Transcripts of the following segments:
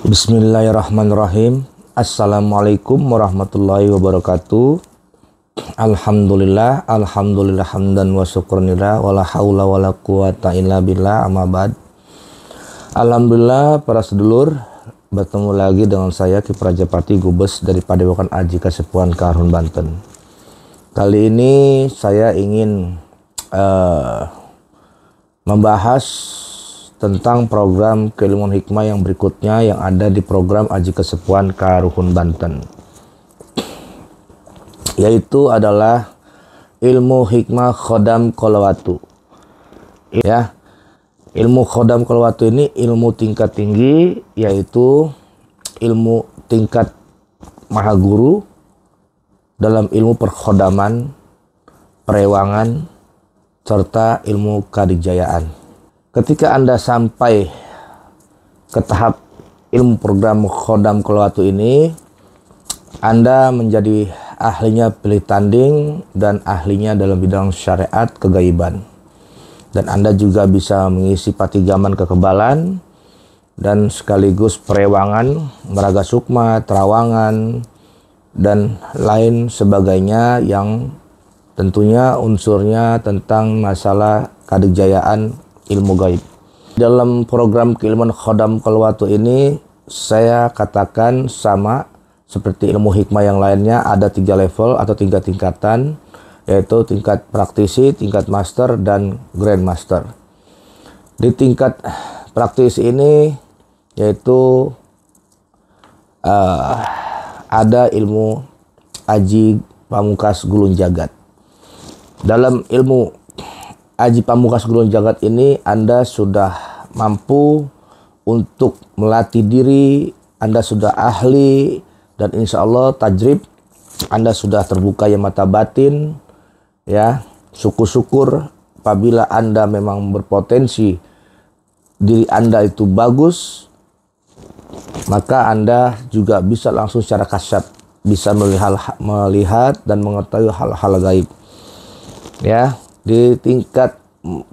Bismillahirrahmanirrahim. Assalamualaikum warahmatullahi wabarakatuh. Alhamdulillah hamdan wa syukranillah wala haula wala quwata illa billah, amma ba'd. Alhamdulillah para sedulur, bertemu lagi dengan saya Ki Prajapati Gubes dari Padepokan Aji Kasepuhan Karhun, Banten. Kali ini saya ingin membahas tentang program keilmuan hikmah yang berikutnya yang ada di program Aji Kasepuhan Karuhun, Banten, yaitu adalah ilmu hikmah khodam kolawatu. Ya, ilmu khodam kolawatu ini ilmu tingkat tinggi, yaitu ilmu tingkat maha guru dalam ilmu perkhodaman, perewangan, serta ilmu kadijayaan. Ketika Anda sampai ke tahap ilmu program khodam kolawatu ini, Anda menjadi ahlinya pilih tanding dan ahlinya dalam bidang syariat kegaiban. Dan Anda juga bisa mengisi patigaman kekebalan dan sekaligus perewangan, meraga sukma, terawangan, dan lain sebagainya yang tentunya unsurnya tentang masalah kadijayaan ilmu gaib. Dalam program keilmuan khodam kolawatu ini, saya katakan sama seperti ilmu hikmah yang lainnya, ada 3 level atau 3 tingkatan, yaitu tingkat praktisi, tingkat master, dan grand master. Di tingkat praktisi ini yaitu ada ilmu Aji Pamungkas Gulun Jagat. Dalam ilmu Aji Pamungkas Gulun Jagat ini Anda sudah mampu untuk melatih diri, Anda sudah ahli, dan insya Allah tajrib Anda sudah terbuka ya mata batin. Ya, syukur-syukur apabila Anda memang berpotensi diri Anda itu bagus, maka Anda juga bisa langsung secara kasat bisa melihat dan mengetahui hal-hal gaib. Ya, di tingkat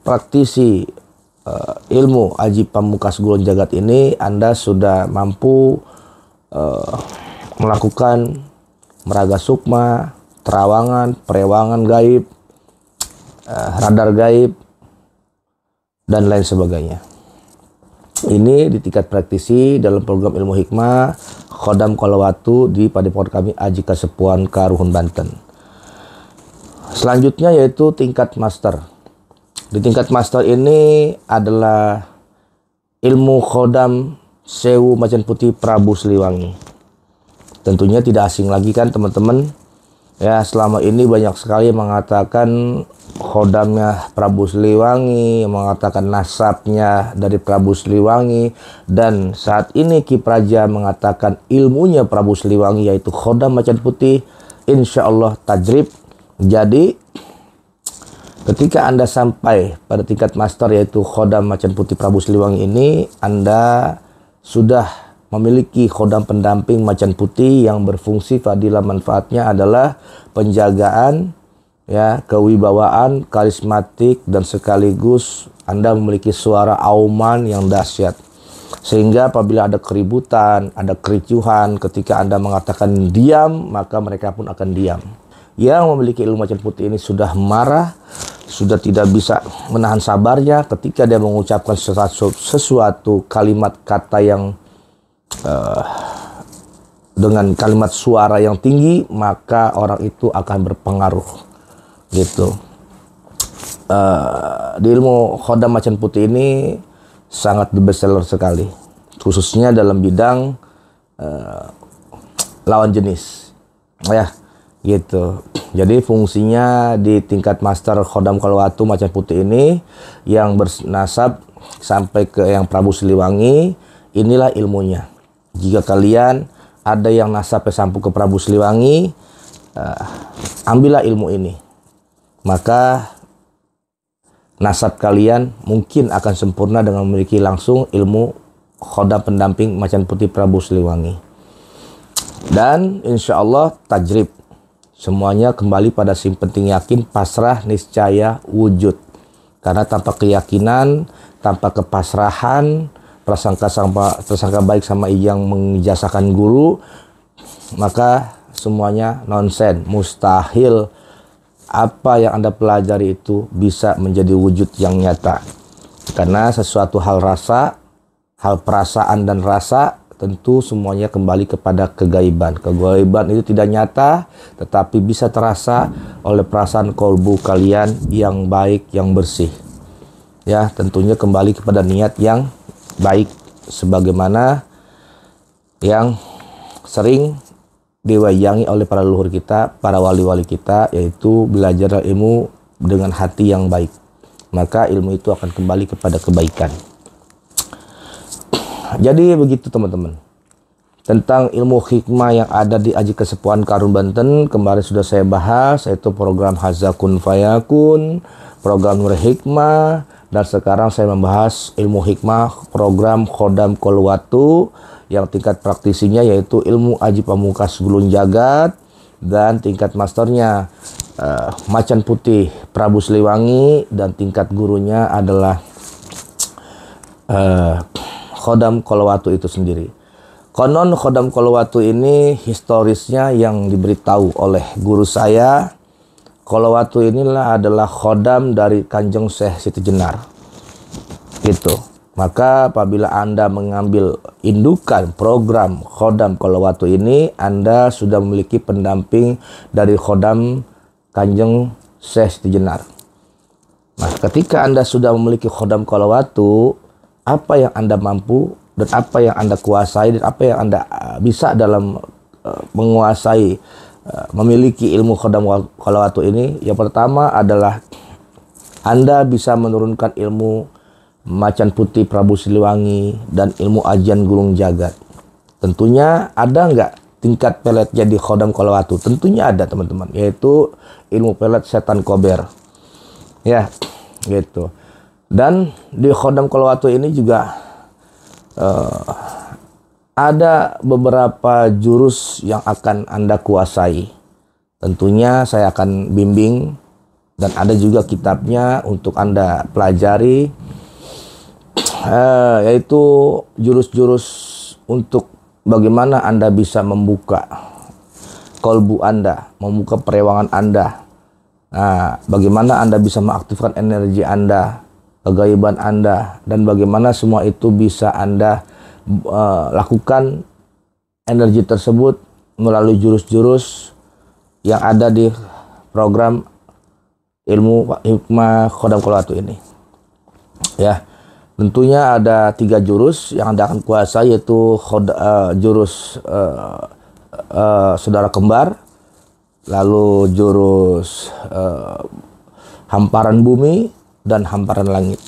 praktisi ilmu Aji Pamungkas Gulun Jagat ini Anda sudah mampu melakukan meraga sukma, terawangan, perewangan gaib, radar gaib, dan lain sebagainya. Ini di tingkat praktisi dalam program ilmu hikmah khodam kolawatu di Padepokan kami Aji Kasepuhan Karuhun, Banten. Selanjutnya yaitu tingkat master. Di tingkat master ini adalah ilmu khodam Sewu Macan Putih Prabu Siliwangi. Tentunya tidak asing lagi kan teman-teman. Ya, selama ini banyak sekali mengatakan khodamnya Prabu Siliwangi, mengatakan nasabnya dari Prabu Siliwangi, dan saat ini Ki Praja mengatakan ilmunya Prabu Siliwangi yaitu khodam Macan Putih. Insya Allah tajrib. Jadi ketika Anda sampai pada tingkat master yaitu khodam Macan Putih Prabu Siliwangi ini, Anda sudah memiliki khodam pendamping Macan Putih yang berfungsi fadilah manfaatnya adalah penjagaan, ya, kewibawaan, karismatik, dan sekaligus Anda memiliki suara auman yang dahsyat. Sehingga apabila ada keributan, ada kericuhan, ketika Anda mengatakan diam, maka mereka pun akan diam. Yang memiliki ilmu Macan Putih ini sudah marah, sudah tidak bisa menahan sabarnya ketika dia mengucapkan sesuatu kalimat kata yang dengan kalimat suara yang tinggi, maka orang itu akan berpengaruh gitu. Di ilmu khodam Macan Putih ini sangat bestseller sekali, khususnya dalam bidang lawan jenis, ya gitu. Jadi fungsinya di tingkat master khodam kolawatu Macan Putih ini yang bernasab sampai ke yang Prabu Siliwangi, inilah ilmunya. Jika kalian ada yang nasabnya sampai ke Prabu Siliwangi, ambillah ilmu ini, maka nasab kalian mungkin akan sempurna dengan memiliki langsung ilmu khodam pendamping Macan Putih Prabu Siliwangi. Dan insya Allah tajrib. Semuanya kembali pada si penting yakin, pasrah, niscaya, wujud. Karena tanpa keyakinan, tanpa kepasrahan, tersangka baik sama yang mengijazakan guru, maka semuanya nonsen, mustahil apa yang Anda pelajari itu bisa menjadi wujud yang nyata. Karena sesuatu hal rasa, hal perasaan dan rasa, tentu semuanya kembali kepada kegaiban. Kegaiban itu tidak nyata, tetapi bisa terasa oleh perasaan kolbu kalian yang baik, yang bersih. Ya, tentunya kembali kepada niat yang baik, sebagaimana yang sering diwayangi oleh para leluhur kita, para wali-wali kita, yaitu belajar ilmu dengan hati yang baik. Maka ilmu itu akan kembali kepada kebaikan. Jadi begitu teman-teman. Tentang ilmu hikmah yang ada di Aji Kesepuhan Karun Banten, kemarin sudah saya bahas, yaitu program Hazakun Fayakun, program Nur Hikmah, dan sekarang saya membahas ilmu hikmah program Khodam Kolwatu yang tingkat praktisinya yaitu ilmu Aji Pamungkas Gulun Jagat, dan tingkat masternya Macan Putih Prabu Siliwangi, dan tingkat gurunya adalah Khodam Kolwatu itu sendiri. Konon Khodam Kolwatu ini historisnya yang diberitahu oleh guru saya, Kolwatu inilah adalah khodam dari Kanjeng Syekh Siti Jenar. Gitu. Maka apabila Anda mengambil indukan program Khodam Kolwatu ini, Anda sudah memiliki pendamping dari khodam Kanjeng Syekh Siti Jenar. Nah, ketika Anda sudah memiliki Khodam Kolwatu, apa yang Anda mampu dan apa yang Anda kuasai dan apa yang Anda bisa dalam menguasai, memiliki ilmu Khodam Kolwatu ini, yang pertama adalah Anda bisa menurunkan ilmu Macan Putih Prabu Siliwangi dan ilmu ajian Gulung Jagat. Tentunya ada nggak tingkat peletnya di Khodam Kolwatu? Tentunya ada teman-teman, yaitu ilmu pelet setan kober. Ya, gitu. Dan di Khodam Kolwatu ini juga ada beberapa jurus yang akan Anda kuasai. Tentunya saya akan bimbing dan ada juga kitabnya untuk Anda pelajari, yaitu jurus-jurus untuk bagaimana Anda bisa membuka kolbu Anda, membuka perewangan Anda. Nah, bagaimana Anda bisa mengaktifkan energi Anda, kegaiban Anda, dan bagaimana semua itu bisa Anda lakukan energi tersebut melalui jurus-jurus yang ada di program ilmu hikmah Khodam Kolwatu ini. Ya, tentunya ada 3 jurus yang Anda akan kuasai, yaitu jurus saudara kembar, lalu jurus hamparan bumi, dan hamparan langit.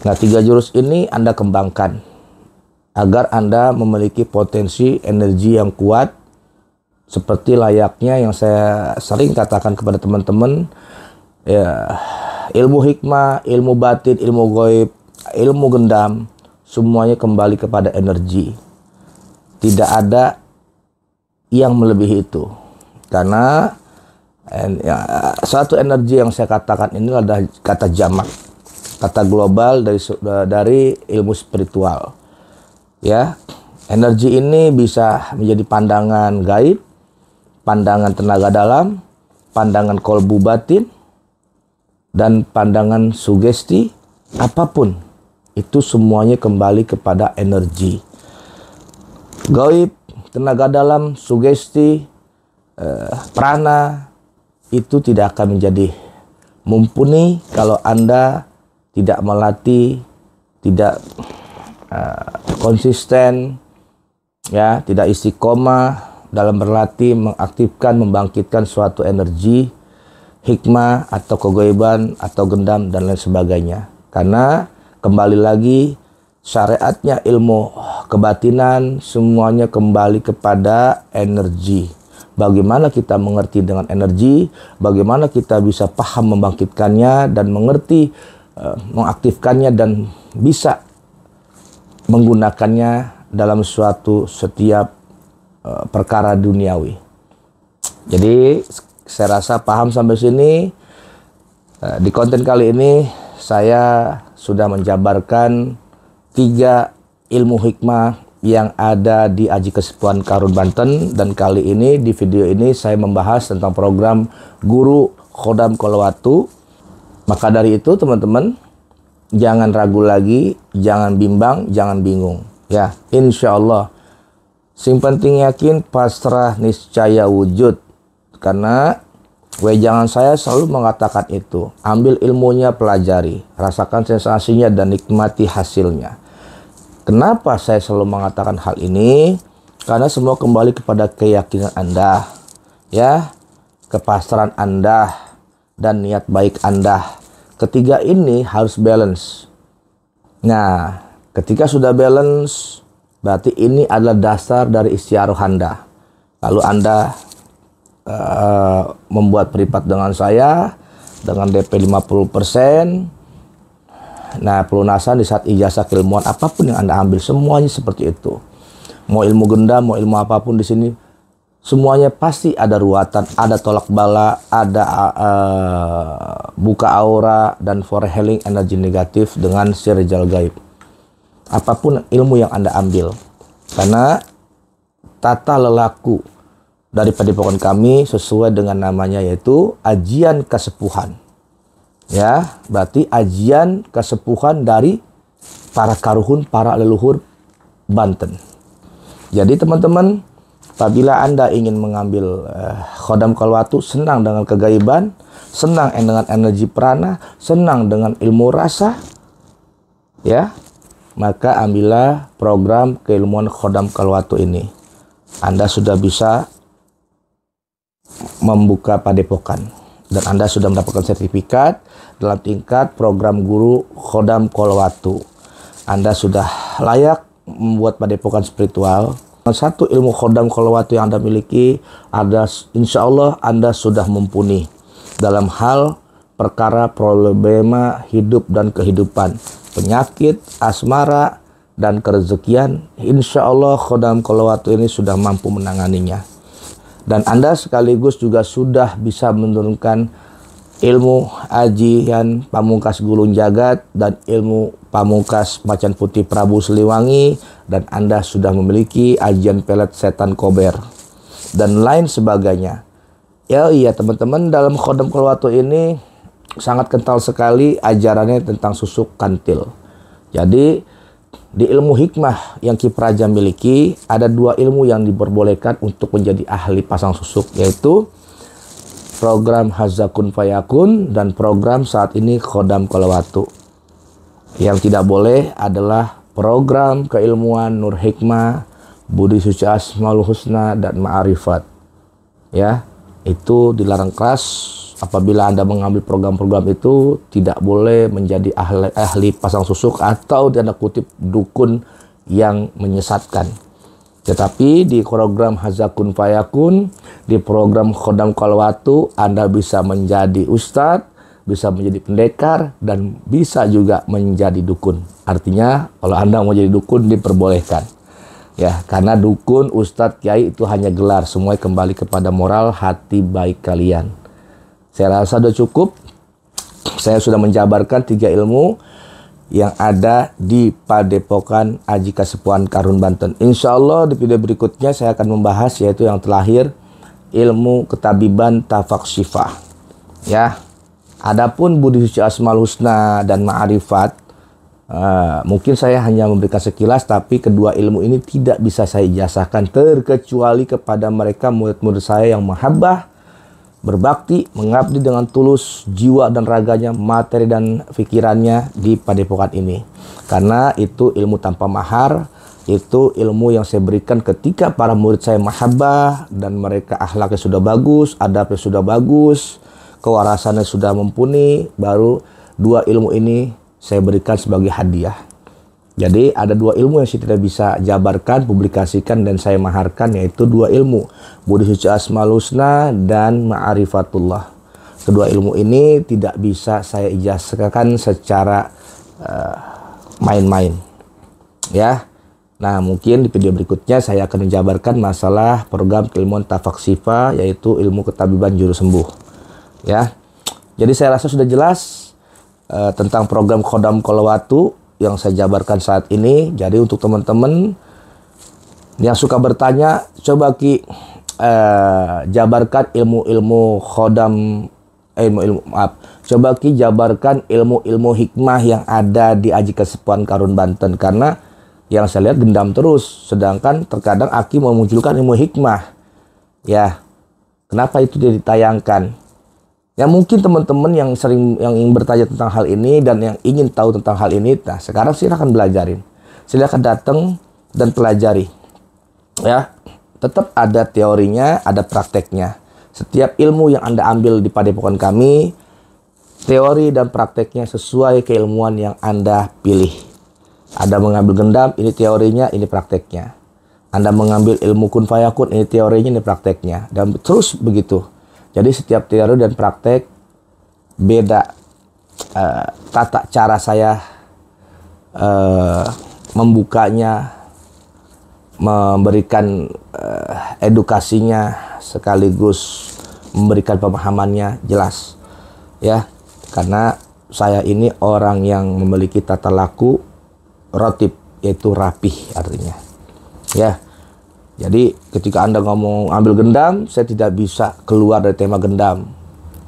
Nah, 3 jurus ini Anda kembangkan agar Anda memiliki potensi energi yang kuat, seperti layaknya yang saya sering katakan kepada teman-teman, ya, ilmu hikmah, ilmu batin, ilmu gaib, ilmu gendam, semuanya kembali kepada energi. Tidak ada yang melebihi itu. Karena suatu energi yang saya katakan ini adalah kata jamak, kata global dari ilmu spiritual. Ya, energi ini bisa menjadi pandangan gaib, pandangan tenaga dalam, pandangan kolbu batin, dan pandangan sugesti, apapun itu semuanya kembali kepada energi. Gaib, tenaga dalam, sugesti, prana, itu tidak akan menjadi mumpuni kalau Anda tidak melatih, tidak konsisten, ya, tidak istiqomah dalam berlatih, mengaktifkan, membangkitkan suatu energi hikmah atau kegaiban atau gendam dan lain sebagainya. Karena kembali lagi syariatnya ilmu kebatinan semuanya kembali kepada energi. Bagaimana kita mengerti dengan energi, bagaimana kita bisa paham membangkitkannya dan mengerti mengaktifkannya dan bisa menggunakannya dalam setiap perkara duniawi. Jadi saya rasa paham sampai sini. Di konten kali ini saya sudah menjabarkan 3 ilmu hikmah yang ada di Aji Kesepuhan Karun Banten. Dan kali ini di video ini saya membahas tentang program Guru Khodam Kolawatu. Maka dari itu teman-teman, jangan ragu lagi, jangan bimbang, jangan bingung. Ya, insya Allah sing penting yakin, pasrah, niscaya wujud. Karena wejangan saya selalu mengatakan itu, ambil ilmunya, pelajari, rasakan sensasinya dan nikmati hasilnya. Kenapa saya selalu mengatakan hal ini? Karena semua kembali kepada keyakinan Anda, ya, kepasrahan Anda, dan niat baik Anda. Ketiga ini harus balance. Nah, ketika sudah balance, berarti ini adalah dasar dari istiaroh Anda. Lalu Anda membuat privat dengan saya dengan DP 50%. Nah, pelunasan di saat ijazah keilmuan apapun yang Anda ambil, semuanya seperti itu. Mau ilmu genda, mau ilmu apapun di sini, semuanya pasti ada ruatan, ada tolak bala, ada buka aura, dan for healing energi negatif dengan sirjal gaib. Apapun ilmu yang Anda ambil. Karena tata lelaku dari padepokan kami sesuai dengan namanya, yaitu ajian kesepuhan. Ya, berarti ajian kesepuhan dari para karuhun, para leluhur Banten. Jadi teman-teman, apabila Anda ingin mengambil Khodam Kolawatu, senang dengan kegaiban, senang dengan energi prana, senang dengan ilmu rasa, ya, maka ambillah program keilmuan Khodam Kolawatu ini. Anda sudah bisa membuka padepokan dan Anda sudah mendapatkan sertifikat dalam tingkat program guru Khodam Kolawatu. Anda sudah layak membuat padepokan spiritual. Satu ilmu Khodam Kolawatu yang Anda miliki, insya Allah Anda sudah mumpuni dalam hal perkara problema hidup dan kehidupan, penyakit, asmara, dan kerezekian. Insya Allah Khodam Kolawatu ini sudah mampu menanganinya. Dan Anda sekaligus juga sudah bisa menurunkan ilmu ajian Pamungkas Gulung Jagat dan ilmu Pamungkas Macan Putih Prabu Siliwangi, dan Anda sudah memiliki ajian pelet setan kober dan lain sebagainya. Ya iya teman-teman, dalam Khodam Kolawatu ini sangat kental sekali ajarannya tentang susuk kantil. Jadi di ilmu hikmah yang Ki Praja miliki, ada dua ilmu yang diperbolehkan untuk menjadi ahli pasang susuk, yaitu program Hazakun Fayakun dan program saat ini Khodam Kolawatu. Yang tidak boleh adalah program keilmuan Nur Hikmah, Budi Suci Asmaul Husna, dan Ma'arifat. Ya, itu dilarang keras. Apabila Anda mengambil program-program itu, tidak boleh menjadi ahli pasang susuk atau tanda kutip dukun yang menyesatkan. Tetapi di program Hazakun Fayakun, di program Khodam Kolawatu, Anda bisa menjadi ustadz, bisa menjadi pendekar, dan bisa juga menjadi dukun. Artinya kalau Anda mau jadi dukun diperbolehkan. Ya, karena dukun, ustadz, kiai itu hanya gelar, semuanya kembali kepada moral hati baik kalian. Saya rasa sudah cukup. Saya sudah menjabarkan 3 ilmu yang ada di Padepokan Aji Kesepuhan Karun Banten. Insya Allah di video berikutnya saya akan membahas, yaitu yang terakhir, ilmu ketabiban tafak syifah. Ya, adapun Budi Suci Asmaul Husna dan Ma'arifat, mungkin saya hanya memberikan sekilas, tapi kedua ilmu ini tidak bisa saya ijazahkan terkecuali kepada mereka murid-murid saya yang mahabbah, berbakti, mengabdi dengan tulus jiwa dan raganya, materi dan pikirannya di padepokan ini. Karena itu ilmu tanpa mahar, itu ilmu yang saya berikan ketika para murid saya mahabbah dan mereka akhlaknya sudah bagus, adabnya sudah bagus, kewarasannya sudah mumpuni, baru 2 ilmu ini saya berikan sebagai hadiah. Jadi ada 2 ilmu yang saya tidak bisa jabarkan, publikasikan, dan saya maharkan, yaitu 2 ilmu, Budi Suci Asmaul Husna dan Ma'arifatullah. Kedua ilmu ini tidak bisa saya ijazahkan secara main-main. Ya, nah mungkin di video berikutnya saya akan menjabarkan masalah program keilmuan tafak syifa, yaitu ilmu ketabiban juru sembuh. Ya, jadi saya rasa sudah jelas tentang program Khodam Kolawatu. yang saya jabarkan saat ini. Jadi untuk teman-teman yang suka bertanya, coba Ki jabarkan ilmu-ilmu khodam, coba Ki jabarkan ilmu-ilmu hikmah yang ada di Aji Kesepuhan Karun Banten. Karena yang saya lihat gendam terus, sedangkan terkadang Aki memunculkan ilmu hikmah. Ya, kenapa itu dia ditayangkan? Ya mungkin teman-teman yang ingin bertanya tentang hal ini dan yang ingin tahu tentang hal ini, nah sekarang silakan belajarin. Silakan datang dan pelajari. Ya, tetap ada teorinya, ada prakteknya. Setiap ilmu yang Anda ambil di padepokan kami, teori dan prakteknya sesuai keilmuan yang Anda pilih. Anda mengambil gendam, ini teorinya, ini prakteknya. Anda mengambil ilmu kun fayakun, ini teorinya, ini prakteknya. Dan terus begitu. Jadi setiap teori dan praktek beda tata cara saya membukanya, memberikan edukasinya, sekaligus memberikan pemahamannya jelas. Ya, karena saya ini orang yang memiliki tata laku rotib, yaitu rapih artinya. Ya. Jadi ketika Anda ngomong ambil gendam, saya tidak bisa keluar dari tema gendam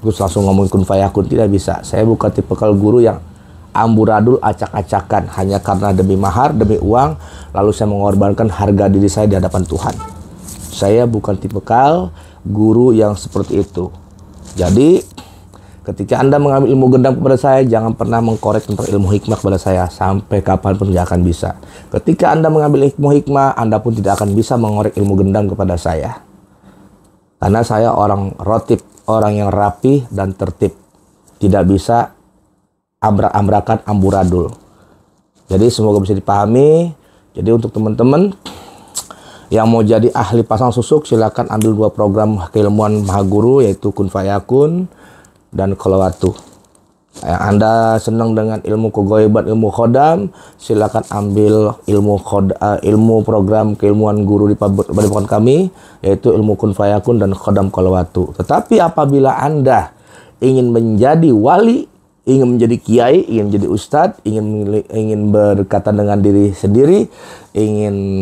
terus langsung ngomongin kun fayakun, tidak bisa. Saya bukan tipikal guru yang amburadul acak-acakan hanya karena demi mahar, demi uang, lalu saya mengorbankan harga diri saya di hadapan Tuhan. Saya bukan tipikal guru yang seperti itu. Jadi ketika Anda mengambil ilmu gendam kepada saya, jangan pernah mengkorek tentang ilmu hikmah kepada saya. Sampai kapanpun tidak akan bisa. Ketika Anda mengambil ilmu hikmah, Anda pun tidak akan bisa mengorek ilmu gendam kepada saya. Karena saya orang rotib, orang yang rapi dan tertib. Tidak bisa ambrak-ambrakan amburadul. Jadi semoga bisa dipahami. Jadi untuk teman-teman yang mau jadi ahli pasang susuk, silakan ambil 2 program keilmuan Mahaguru, yaitu kun fayakun dan kolawatu. Anda senang dengan ilmu kegoiban, ilmu khodam, silakan ambil ilmu program keilmuan guru di padepokan kami, yaitu ilmu kun fayakun dan khodam kolawatu. Tetapi apabila Anda ingin menjadi wali, ingin menjadi kiai, ingin menjadi ustadz, ingin berdekatan dengan diri sendiri, ingin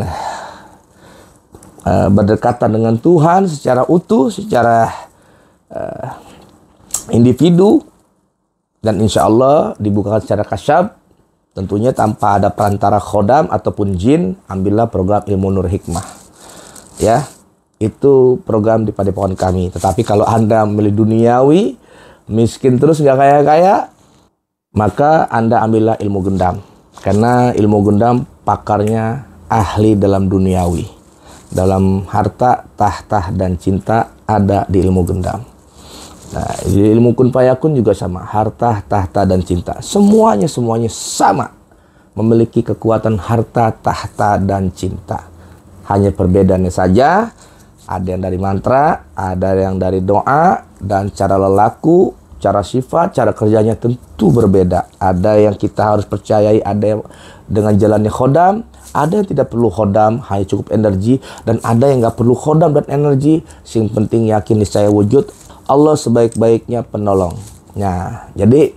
berdekatan dengan Tuhan secara utuh, secara individu, dan insya Allah dibukakan secara kasyaf, tentunya tanpa ada perantara khodam ataupun jin, ambillah program ilmu nur hikmah. Ya, itu program di padepokan kami. Tetapi kalau Anda memilih duniawi, miskin terus nggak kaya-kaya, maka Anda ambillah ilmu gendam. Karena ilmu gendam pakarnya ahli dalam duniawi. Dalam harta, tahta, dan cinta ada di ilmu gendam. Nah, ilmu kun fayakun juga sama, harta, tahta, dan cinta. Semuanya sama. Memiliki kekuatan harta, tahta, dan cinta. Hanya perbedaannya saja, ada yang dari mantra, ada yang dari doa, dan cara lelaku, cara sifat, cara kerjanya tentu berbeda. Ada yang kita harus percayai, ada yang dengan jalannya khodam, ada yang tidak perlu khodam, hanya cukup energi, dan ada yang nggak perlu khodam dan energi. Yang penting yakin niscaya wujud Allah sebaik-baiknya penolong. Nah, jadi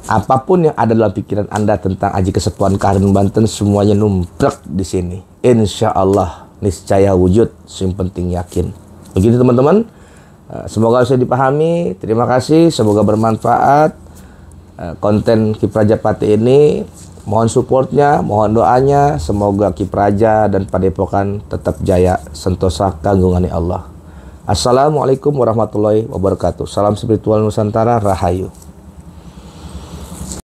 apapun yang ada dalam pikiran Anda tentang Aji Kesepuhan Karun Banten, semuanya numplek di sini. Insya Allah niscaya wujud. Yang penting yakin. Begitu teman-teman. Semoga bisa dipahami. Terima kasih. Semoga bermanfaat. Konten Ki Prajapati ini, mohon supportnya, mohon doanya. Semoga Ki Praja dan Padepokan tetap jaya sentosa kagungani Allah. Assalamualaikum warahmatullahi wabarakatuh. Salam spiritual Nusantara, Rahayu.